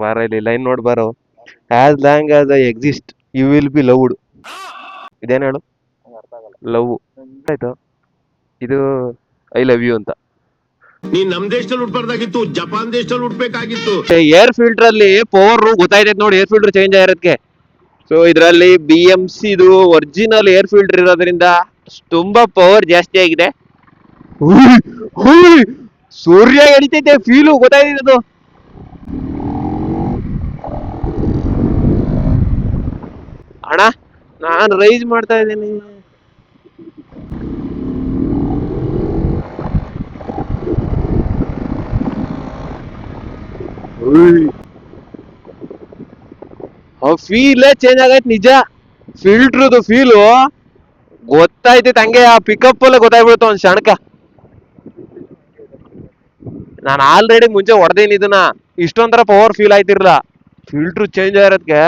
ಬಾರ ಇಲ್ಲಿ ಲೈನ್ ನೋಡ್ ಬಾರೋ. As long as I exist you will be loved. ಇದೇನು ಹೇಳು? ಲವ್ ಆಯ್ತು. ಇದು ಐ ಲವ್ ಯು ಅಂತ. ನೀನ್ ನಮ್ ದೇಶದಲ್ಲಿ ಹುಟ್ಬಾರ್ದಾಗಿತ್ತು, ಜಪಾನ್ ದೇಶದಲ್ಲಿ ಹುಟ್ಬೇಕಾಗಿತ್ತು. ಏರ್ ಫಿಲ್ಟರ್ ಅಲ್ಲಿ ಪವರ್ ಗೊತ್ತಾಯ್ತೈತೆ ನೋಡಿ, ಏರ್ ಫಿಲ್ಟರ್ ಚೇಂಜ್ ಆಗಿರೋದಕ್ಕೆ. ಸೊ ಇದರಲ್ಲಿ BMC ಇದು ಒರಿಜಿನಲ್ ಏರ್ ಫಿಲ್ಟರ್ ಇರೋದ್ರಿಂದ ತುಂಬಾ ಪವರ್ ಜಾಸ್ತಿ ಆಗಿದೆ. ಸೂರ್ಯ ಎಳಿತೈತೆ ಫೀಲು ಗೊತ್ತಾಯ್ತು. ಅಣ್ಣ ನಾನು ರೈಸ್ ಮಾಡ್ತಾ ಇದ್ದೀನಿ. ಫೀಲೇ ಚೇಂಜ್ ಆಗೈತೆ ನಿಜ. ಫಿಲ್ಟ್ರದು ಫೀಲು ಗೊತ್ತಾಯ್ತೈತೆ ಹಂಗೆ, ಆ ಪಿಕಪ್ ಅಲ್ಲೇ ಗೊತ್ತಾಗ್ಬಿಡುತ್ತೆ ಒಂದ್ ಕ್ಷಣಕ್ಕ. ನಾನು ಆಲ್ರೆಡಿ ಮುಂಚೆ ಹೊಡೆದೇನಿ ಇದನ್ನ, ಇಷ್ಟೊಂಥರ ಪವರ್ ಫೀಲ್ ಆಯ್ತಿರ್ಲಿಲ್ಲ. Filter change ಆಗಿರೋದಕ್ಕೆ